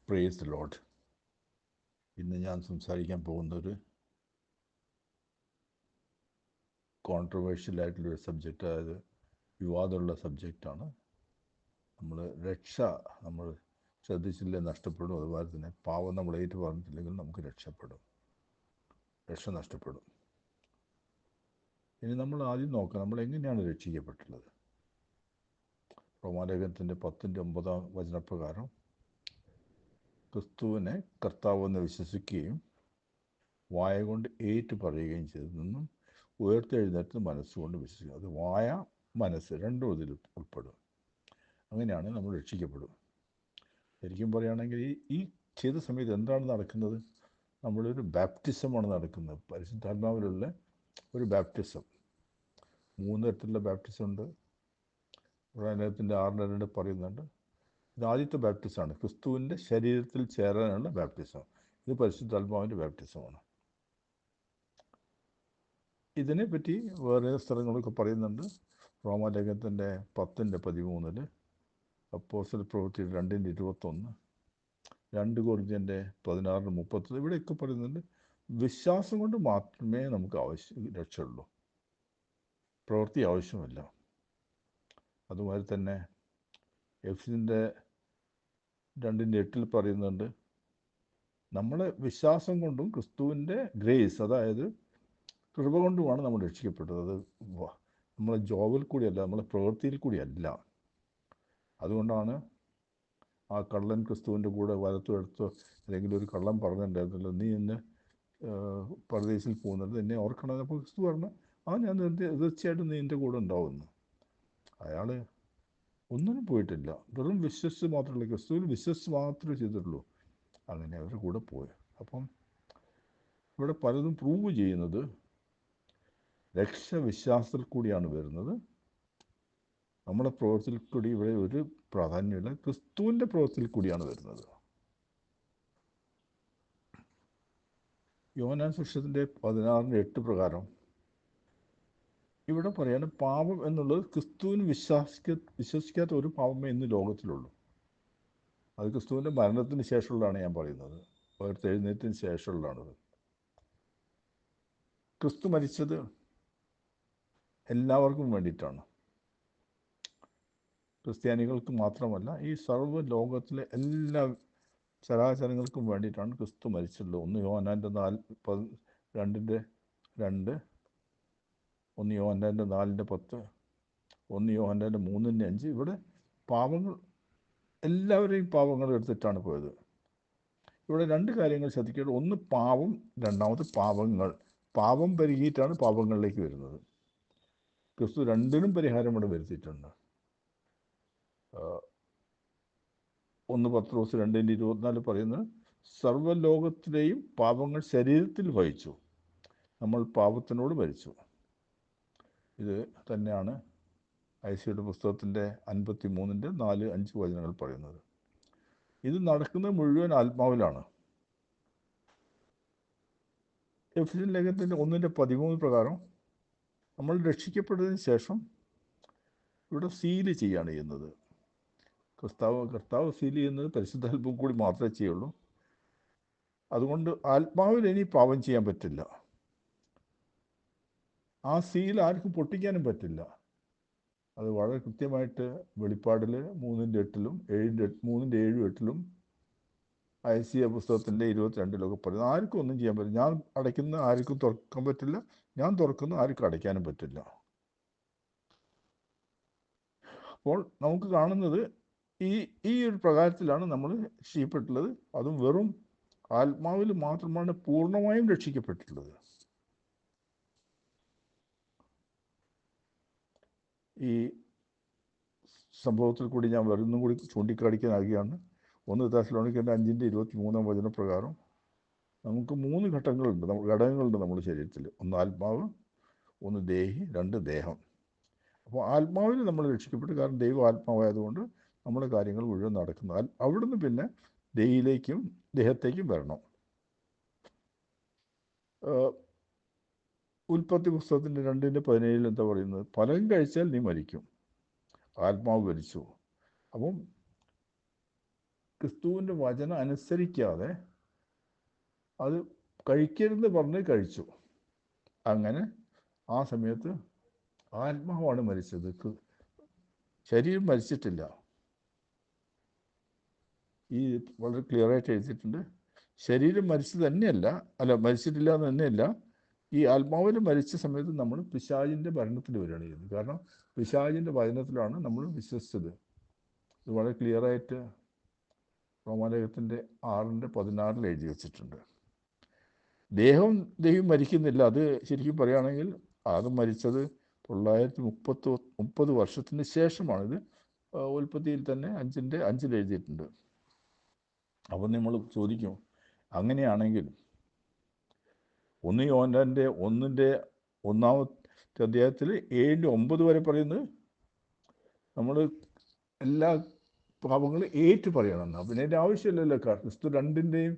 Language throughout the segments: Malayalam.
Praise the Lord. ഇന്ന് ഞാൻ സംസാരിക്കാൻ പോകുന്നൊരു കോൺട്രവേഴ്ഷ്യലായിട്ടുള്ളൊരു സബ്ജക്റ്റ്, അതായത് വിവാദമുള്ള സബ്ജക്റ്റാണ്. നമ്മൾ ശ്രദ്ധിച്ചില്ലേ നഷ്ടപ്പെടും. അതുപോലെ തന്നെ പാവം നമ്മൾ ഏറ്റു പറഞ്ഞിട്ടില്ലെങ്കിൽ നമുക്ക് രക്ഷ നഷ്ടപ്പെടും. ഇനി നമ്മൾ ആദ്യം നോക്കാം, നമ്മൾ എങ്ങനെയാണ് രക്ഷിക്കപ്പെട്ടുള്ളത്. റോമാലേഖനത്തിൻ്റെ 10:9 വചനപ്രകാരം ക്രിസ്തുവിനെ കർത്താവെന്ന് വിശ്വസിക്കുകയും വായ കൊണ്ട് ഏറ്റു പറയുകയും ചെയ്തതെന്നും ഉയർത്തെഴുന്നേറ്റ് മനസ്സുകൊണ്ട് വിശ്വസിക്കുക. അത് വായ മനസ്സ് രണ്ടും ഇതിൽ ഉൾപ്പെടും. അങ്ങനെയാണ് നമ്മൾ രക്ഷിക്കപ്പെടും. ശരിക്കും പറയുകയാണെങ്കിൽ ഈ ചെയ്ത സമയത്ത് എന്താണ് നടക്കുന്നത്? നമ്മളൊരു ബാപ്റ്റിസമാണ് നടക്കുന്നത്. പരിശുദ്ധാത്മാവിലുള്ള ഒരു ബാപ്റ്റിസം. 3 തരത്തിലുള്ള ബാപ്റ്റിസം ഉണ്ട്. അതിനകത്തിൻ്റെ 6:2 പറയുന്നുണ്ട്. ഇത് ആദ്യത്തെ ബാപ്റ്റിസമാണ്, ക്രിസ്തുവിൻ്റെ ശരീരത്തിൽ ചേരാനുള്ള ബാപ്റ്റിസം. ഇത് പരിശുദ്ധാത്മാവിൻ്റെ ബാപ്റ്റിസമാണ്. ഇതിനെപ്പറ്റി വേറെ സ്ഥലങ്ങളൊക്കെ പറയുന്നുണ്ട്. റോമാലേഖനത്തിൻ്റെ 10:13, അപ്പോസ്തല പ്രവൃത്തി 2:21, 2 കൊരിന്ത്യൻ്റെ 16:30, ഇവിടെയൊക്കെ പറയുന്നുണ്ട് വിശ്വാസം കൊണ്ട് മാത്രമേ നമുക്ക് രക്ഷയുള്ളൂ, പ്രവൃത്തി ആവശ്യമില്ല. അതുപോലെ തന്നെ എഫെസ്യൻ്റെ 2:8 പറയുന്നുണ്ട് നമ്മളെ വിശ്വാസം കൊണ്ടും ക്രിസ്തുവിൻ്റെ ഗ്രേസ്, അതായത് കൃപ കൊണ്ടുമാണ് നമ്മൾ രക്ഷിക്കപ്പെട്ടത്. അത് നമ്മളെ ജോബിൽ കൂടിയല്ല, നമ്മളെ പ്രവൃത്തിയിൽ കൂടിയല്ല. അതുകൊണ്ടാണ് ആ കള്ളൻ ക്രിസ്തുവിൻ്റെ കൂടെ വലത്തോ എടുത്തോ അല്ലെങ്കിൽ ഒരു കള്ളൻ പറഞ്ഞിട്ടുണ്ടായിരുന്നല്ലോ, നീ എന്നെ പരദേശിൽ പോകുന്നത് എന്നെ ഓർക്കണം. അപ്പോൾ ക്രിസ്തു പറഞ്ഞു, ഞാൻ തീർച്ചയായിട്ടും നീ എൻ്റെ കൂടെ ഉണ്ടാവുമെന്ന്. അയാൾ ഒന്നിനും പോയിട്ടില്ല, വെറും വിശ്വസിച്ച് മാത്രമല്ല, ക്രിസ്തുവിൽ വിശ്വസിച്ച് മാത്രമേ ചെയ്തിട്ടുള്ളൂ. അങ്ങനെ അവരുടെ കൂടെ പോയി. അപ്പം ഇവിടെ പലതും പ്രൂവ് ചെയ്യുന്നത് രക്ഷാവിശ്വാസത്തിൽ കൂടിയാണ് വരുന്നത്. നമ്മുടെ പ്രവൃത്തിയിൽ കൂടി ഇവിടെ ഒരു പ്രാധാന്യമില്ല, ക്രിസ്തുവിൻ്റെ പ്രവൃത്തിയിൽ കൂടിയാണ് വരുന്നത്. യോഹന്നാൻ സുവിശേഷത്തിൻ്റെ 16:8 പ്രകാരം ഇവിടെ പറയാണ് പാപം എന്നുള്ളത് ക്രിസ്തുവിന് വിശ്വസിക്കാത്ത ഒരു പാപമേ ഇന്ന് ലോകത്തിലുള്ളൂ. അത് ക്രിസ്തുവിൻ്റെ മരണത്തിന് ശേഷമുള്ളതാണ് ഞാൻ പറയുന്നത്, ഉയർത്തെഴുന്നേറ്റത്തിന് ശേഷമുള്ളതാണത്. ക്രിസ്തു മരിച്ചത് എല്ലാവർക്കും വേണ്ടിയിട്ടാണ്, ക്രിസ്ത്യാനികൾക്ക് മാത്രമല്ല, ഈ സർവ്വ ലോകത്തിലെ എല്ലാ ചരാചരങ്ങൾക്കും വേണ്ടിയിട്ടാണ് ക്രിസ്തു മരിച്ചിട്ടുള്ളത്. 1 യോഹന്നാൻ്റെ 2:2, 1 യോഹന്നാൻ്റെ 4:10, 1 യോഹന്നാൻ്റെ 3:5. ഇവിടെ പാപങ്ങൾ എല്ലാവരെയും പാപങ്ങൾ എടുത്തിട്ടാണ് പോയത്. ഇവിടെ 2 കാര്യങ്ങൾ ശ്രദ്ധിക്കേണ്ടത്. ഒന്ന് പാപം, രണ്ടാമത് പാപങ്ങൾ. പാപം പെരുകിയിട്ടാണ് പാപങ്ങളിലേക്ക് വരുന്നത്. ക്രിസ്തു രണ്ടിനും പരിഹാരം ഇവിടെ വരുത്തിയിട്ടുണ്ട്. 1 പത്രോസ് 2:24 പറയുന്നത് സർവ്വലോകത്തിലെയും പാപങ്ങൾ ശരീരത്തിൽ വഹിച്ചു, നമ്മൾ പാപത്തിനോട് മരിച്ചു. ഇത് തന്നെയാണ് ഐസിയുടെ പുസ്തകത്തിൻ്റെ 53:4-5 വചനങ്ങൾ പറയുന്നത്. ഇത് നടക്കുന്നത് മുഴുവൻ ആത്മാവിലാണ്. എഫെസ്യൻ ലേഖനത്തിൻ്റെ 1:13 പ്രകാരം നമ്മൾ രക്ഷിക്കപ്പെട്ടതിന് ശേഷം ഇവിടെ സീല് ചെയ്യുകയാണ് ചെയ്യുന്നത്. കർത്താവ് സീൽ ചെയ്യുന്നത് പരിശുദ്ധാത്മാവ് കൂടി മാത്രമേ ചെയ്യുള്ളൂ. അതുകൊണ്ട് ആത്മാവിൽ ഇനി പാപം ചെയ്യാൻ പറ്റില്ല. ആ സീൽ ആർക്കും പൊട്ടിക്കാനും പറ്റില്ല. അത് വളരെ കൃത്യമായിട്ട് വെളിപ്പാടിൽ 3:8-ലും 3:7-8-ലും ഐസിയ പുസ്തകത്തിൻ്റെ 22-ലൊക്കെ പറയുന്നത് ആർക്കും ഒന്നും ചെയ്യാൻ പറ്റില്ല. ഞാൻ അടയ്ക്കുന്ന ആർക്കും തുറക്കാൻ പറ്റില്ല, ഞാൻ തുറക്കുന്ന ആർക്കും അടയ്ക്കാനും പറ്റില്ല. അപ്പോൾ നമുക്ക് കാണുന്നത് ഈ ഒരു പ്രകാരത്തിലാണ് നമ്മൾ രക്ഷിക്കപ്പെട്ടുള്ളത്. അതും വെറും ആത്മാവിൽ മാത്രമാണ് പൂർണ്ണമായും രക്ഷിക്കപ്പെട്ടിട്ടുള്ളത്. ഈ സംഭവത്തിൽ കൂടി ഞാൻ വരുന്നും കൂടി ചൂണ്ടിക്കാണിക്കാനാകുകയാണ്. 1 തെസ്സലോനിക്കൻ്റെ 5:23 വചനപ്രകാരം നമുക്ക് 3 ഘടകങ്ങളുണ്ട് നമ്മുടെ ശരീരത്തിൽ. 1 ആത്മാവ്, 1 ദേഹി, 2 ദേഹം. അപ്പോൾ ആത്മാവിൽ നമ്മൾ രക്ഷിക്കപ്പെട്ടു, കാരണം ദൈവം ആത്മാവായതുകൊണ്ട് നമ്മുടെ കാര്യങ്ങൾ മുഴുവൻ നടക്കുന്നത്. അവിടുന്ന് പിന്നെ ദേഹത്തേക്കും വരണം. ഉൽപ്പത്തി പുസ്തകത്തിൻ്റെ 2:17 എന്താ പറയുന്നത്? ഫലം കഴിച്ചാൽ നീ മരിക്കും, ആത്മാവ് മരിച്ചു. അപ്പം ക്രിസ്തുവിൻ്റെ വചനം അനുസരിക്കാതെ അത് കഴിക്കരുത് പറഞ്ഞ് കഴിച്ചു. അങ്ങനെ ആ സമയത്ത് ആത്മാവാണ് മരിച്ചത്, ശരീരം മരിച്ചിട്ടില്ല. ഈ വളരെ ക്ലിയറായിട്ട് എഴുതിയിട്ടുണ്ട്. ശരീരം മരിച്ചത് തന്നെയല്ല, മരിച്ചിട്ടില്ല എന്ന് തന്നെയല്ല, ഈ ആത്മാവിന് മരിച്ച സമയത്ത് നമ്മൾ പിശാചിൻ്റെ ഭരണത്തിൽ വരികയാണ് ചെയ്യുന്നത്. കാരണം പിശാചിൻ്റെ ഭരണത്തിലാണ് നമ്മൾ വിശ്വസിച്ചത്. ഇത് വളരെ ക്ലിയറായിട്ട് റോമാലേഖത്തിൻ്റെ 6:16 എഴുതി വെച്ചിട്ടുണ്ട്. ദേഹം മരിക്കുന്നില്ല. അത് ശരിക്കും പറയുകയാണെങ്കിൽ അത് മരിച്ചത് 930 വർഷത്തിന് ശേഷമാണിത്. ഉൽപ്പത്തിയിൽ തന്നെ 5:5 എഴുതിയിട്ടുണ്ട്. അപ്പം നമ്മൾ ചോദിക്കും, അങ്ങനെയാണെങ്കിൽ 1 യോഹന്നാൻ്റെ 1-ാമത്തെ അധ്യായത്തിൽ 7-9 വരെ പറയുന്നത് നമ്മൾ എല്ലാ പാപങ്ങളും ഏറ്റു പറയണമെന്ന്. പിന്നെ അതിൻ്റെ ആവശ്യമില്ലല്ലോ. ക്രിസ്തു രണ്ടിൻ്റെയും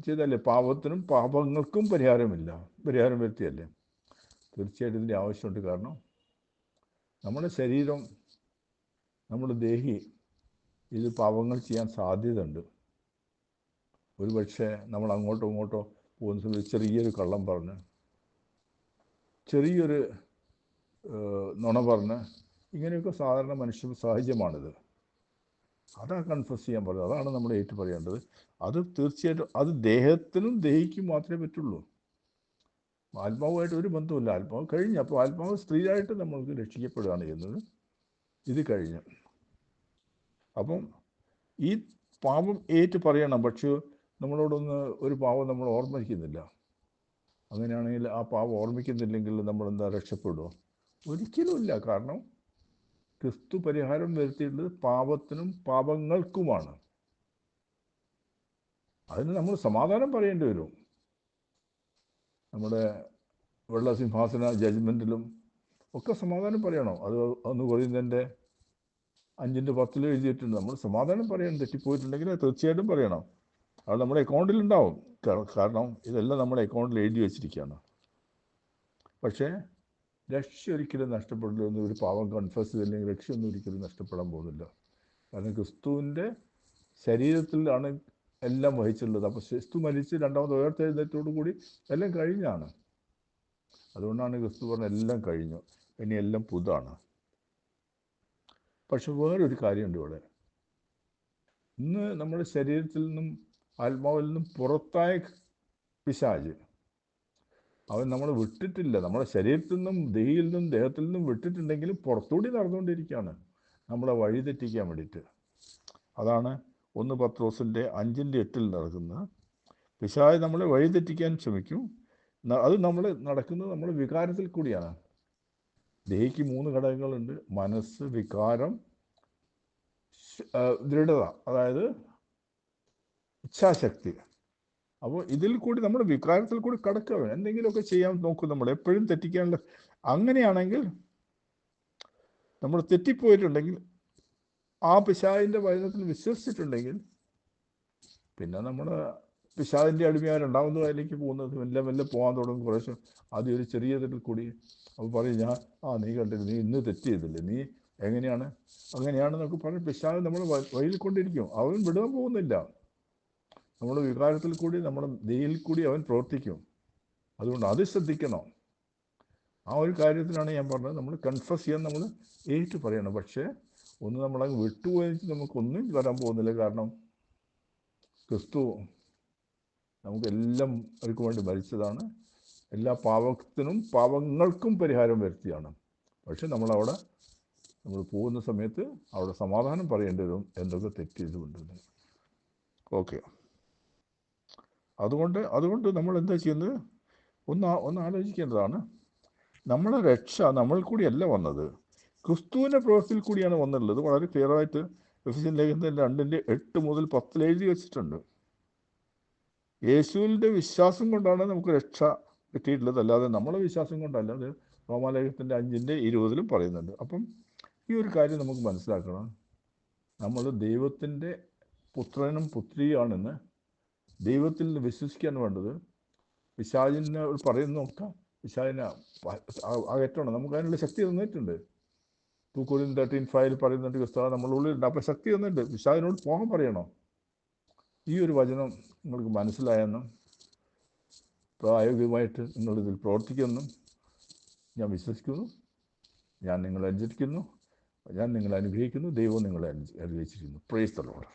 ചെയ്തല്ലേ, പാപത്തിനും പാപങ്ങൾക്കും പരിഹാരം വരുത്തിയല്ലേ. തീർച്ചയായിട്ടും ഇതിൻ്റെ ആവശ്യമുണ്ട്. കാരണം നമ്മുടെ ശരീരം, നമ്മുടെ ദേഹി ഇത് പാപങ്ങൾ ചെയ്യാൻ സാധ്യതയുണ്ട്. ഒരു പക്ഷേ നമ്മൾ അങ്ങോട്ടോ ഇങ്ങോട്ടോ പോകുന്ന സമയത്ത് ചെറിയൊരു കള്ളം പറഞ്ഞ്, ചെറിയൊരു നുണ പറഞ്ഞ്, ഇങ്ങനെയൊക്കെ സാധാരണ മനുഷ്യ സഹജമാണിത്. അതാണ് കൺഫസ് ചെയ്യാൻ പറയുന്നത്. അതാണ് നമ്മൾ ഏറ്റു പറയേണ്ടത്. അത് തീർച്ചയായിട്ടും അത് ദേഹത്തിനും ദേഹിക്കും മാത്രമേ പറ്റുള്ളൂ. ആത്മാവുമായിട്ട് ഒരു ബന്ധമില്ല. ആത്മാവ് കഴിഞ്ഞ്. അപ്പോൾ ആത്മാവ് സ്ത്രീയായിട്ട് നമ്മൾക്ക് രക്ഷിക്കപ്പെടുകയാണ് ചെയ്യുന്നത്. ഇത് കഴിഞ്ഞ് അപ്പം ഈ പാപം ഏറ്റു പറയണം. പക്ഷേ ഒരു പാപം നമ്മൾ ഓർമ്മിക്കുന്നില്ല. അങ്ങനെയാണെങ്കിൽ ആ പാപം ഓർമ്മിക്കുന്നില്ലെങ്കിൽ നമ്മളെന്താ രക്ഷപ്പെടുമോ? ഒരിക്കലുമില്ല. കാരണം ക്രിസ്തു പരിഹാരം വരുത്തിയിട്ടുള്ളത് പാപത്തിനും പാപങ്ങൾക്കുമാണ്. അതിന് നമ്മൾ സമാധാനം പറയേണ്ടി വരും. നമ്മുടെ വെള്ളസിംഹാസന ജഡ്ജ്മെൻറ്റിലും ഒക്കെ സമാധാനം പറയണം. അത് 1 കൊരിന്ത്യൻ്റെ 5:10 എഴുതിയിട്ടുണ്ട്. നമ്മൾ സമാധാനം പറയണം. തെറ്റിപ്പോയിട്ടുണ്ടെങ്കിൽ തീർച്ചയായിട്ടും പറയണം. അത് നമ്മുടെ അക്കൗണ്ടിലുണ്ടാവും. കാരണം ഇതെല്ലാം നമ്മുടെ അക്കൗണ്ടിൽ എഴുതി വെച്ചിരിക്കുകയാണ്. പക്ഷേ രക്ഷ ഒരിക്കലും നഷ്ടപ്പെടില്ല. ഒരു പാവം കൺഫസ് ചെയ്തില്ലെങ്കിൽ രക്ഷയൊന്നും ഒരിക്കലും നഷ്ടപ്പെടാൻ പോകുന്നില്ല. കാരണം ക്രിസ്തുവിൻ്റെ ശരീരത്തിലാണ് എല്ലാം വഹിച്ചിട്ടുള്ളത്. അപ്പോൾ ക്രിസ്തു മരിച്ച് രണ്ടാമത് ഉയർത്തെഴുന്നേറ്റോടു കൂടി എല്ലാം കഴിഞ്ഞാണ്. അതുകൊണ്ടാണ് ക്രിസ്തു പറഞ്ഞ എല്ലാം കഴിഞ്ഞു, ഇനി എല്ലാം പുതാണ്. പക്ഷെ വേറൊരു കാര്യമുണ്ട് ഇവിടെ. ഇന്ന് നമ്മുടെ ശരീരത്തിൽ നിന്നും ആത്മാവിൽ നിന്നും പുറത്തായ പിശാച്, അവൻ നമ്മൾ വിട്ടിട്ടില്ല. നമ്മുടെ ശരീരത്തിൽ നിന്നും ദേഹിയിൽ നിന്നും ദേഹത്തിൽ നിന്നും വിട്ടിട്ടുണ്ടെങ്കിലും പുറത്തുകൂടി നടന്നുകൊണ്ടിരിക്കുകയാണ് നമ്മളെ വഴി തെറ്റിക്കാൻ വേണ്ടിയിട്ട്. അതാണ് 1 പത്രോസിൻ്റെ 5:8 നടക്കുന്നത്. പിശാച് നമ്മളെ വഴി തെറ്റിക്കാൻ ശ്രമിക്കും. അത് നമ്മൾ നടക്കുന്നത് നമ്മുടെ വികാരത്തിൽ കൂടിയാണ്. ദേഹിക്ക് 3 ഘടകങ്ങളുണ്ട്: മനസ്സ്, വികാരം, ദൃഢത, അതായത് ഇച്ഛാശക്തി. അപ്പോൾ ഇതിൽ കൂടി നമ്മുടെ വികാരത്തിൽ കൂടി കടക്കുക, എന്തെങ്കിലുമൊക്കെ ചെയ്യാൻ നോക്കും നമ്മൾ, എപ്പോഴും തെറ്റിക്കാനുള്ള. അങ്ങനെയാണെങ്കിൽ നമ്മൾ തെറ്റിപ്പോയിട്ടുണ്ടെങ്കിൽ, ആ പിശാചിൻ്റെ വചനത്തിൽ വിശ്വസിച്ചിട്ടുണ്ടെങ്കിൽ, പിന്നെ നമ്മൾ പിശാചിൻ്റെ അടിമയായ രണ്ടാമത് അതിലേക്ക് പോകുന്നത് മെല്ലെ പോകാൻ തുടങ്ങും. കുറേശ്ശെ ആദ്യം ഒരു ചെറിയ തെറ്റിൽ കൂടി അപ്പോൾ പറയും, നീ കണ്ടില്ല, നീ ഇന്ന് തെറ്റ് ചെയ്തില്ലേ, നീ അങ്ങനെയാണെന്നൊക്കെ പറഞ്ഞ് പിശാച് നമ്മൾ വഴിയിൽ കൊണ്ടിരിക്കും. അവൻ വിടാൻ പോകുന്നില്ല. നമ്മുടെ വികാരത്തിൽ കൂടി, നമ്മുടെ ദേഹിയിൽ കൂടി അവൻ പ്രവർത്തിക്കും. അതുകൊണ്ട് അത് ശ്രദ്ധിക്കണം. ആ ഒരു കാര്യത്തിലാണ് ഞാൻ പറഞ്ഞത്, നമ്മൾ കൺഫസ് ചെയ്യാൻ നമ്മൾ ഏറ്റു പറയണം. പക്ഷേ നമ്മളങ്ങ് വിട്ടുപോയിട്ട് നമുക്കൊന്നും വരാൻ പോകുന്നില്ല. കാരണം ക്രിസ്തു നമുക്കെല്ലാം അവർക്ക് വേണ്ടി മരിച്ചതാണ്. എല്ലാ പാപത്തിനും പാപങ്ങൾക്കും പരിഹാരം വരുത്തിയാണ്. പക്ഷെ നമ്മൾ പോകുന്ന സമയത്ത് അവിടെ സമാധാനം പറയേണ്ടി വരും, എന്തൊക്കെ തെറ്റ് ചെയ്തുകൊണ്ട്. ഓക്കെ, അതുകൊണ്ട് നമ്മൾ എന്താ ചെയ്യുന്നത്? ഒന്ന് ആലോചിക്കേണ്ടതാണ്. നമ്മളെ രക്ഷ നമ്മൾ കൂടിയല്ല വന്നത്, ക്രിസ്തുവിൻ്റെ പ്രവൃത്തിയിൽ കൂടിയാണ് വന്നിട്ടുള്ളത്. വളരെ ക്ലിയറായിട്ട് എഫെസ്യൻ ലേഖനത്തിൽ 2:8-10 എഴുതി വെച്ചിട്ടുണ്ട്. യേശുവിൻ്റെ വിശ്വാസം കൊണ്ടാണ് നമുക്ക് രക്ഷ കിട്ടിയിട്ടുള്ളത്, അല്ലാതെ നമ്മളെ വിശ്വാസം കൊണ്ടല്ല. അത് റോമാലേഖനത്തിൻ്റെ 5:20 പറയുന്നുണ്ട്. അപ്പം ഈ ഒരു കാര്യം നമുക്ക് മനസ്സിലാക്കണം. നമ്മൾ ദൈവത്തിൻ്റെ പുത്രനും പുത്രിയാണെന്ന് ദൈവത്തിൽ വിശ്വസിക്കാൻ വേണ്ടത്. പിശാചിനെ പറയുന്നൊക്കെ പിശാചിനെ അകറ്റണം. നമുക്ക് അതിനുള്ള ശക്തി തന്നിട്ടുണ്ട്. 2 Corinthians 13:5 പറയുന്നുണ്ട്, ക്രിസ്തു നമ്മളുള്ളിലുണ്ട്. അപ്പം ശക്തി തന്നിട്ടുണ്ട്. പിശാചിനോട് പോകാൻ പറയണം. ഈ ഒരു വചനം നിങ്ങൾക്ക് മനസ്സിലായെന്നും പ്രായോഗികമായിട്ട് നിങ്ങളിതിൽ പ്രവർത്തിക്കുമെന്നും ഞാൻ വിശ്വസിക്കുന്നു. ഞാൻ നിങ്ങളെ അനുസരിക്കുന്നു, ഞാൻ നിങ്ങളെ അനുഗ്രഹിക്കുന്നു, ദൈവം നിങ്ങളെ അനുഗ്രഹിച്ചിരിക്കുന്നു. Praise the Lord.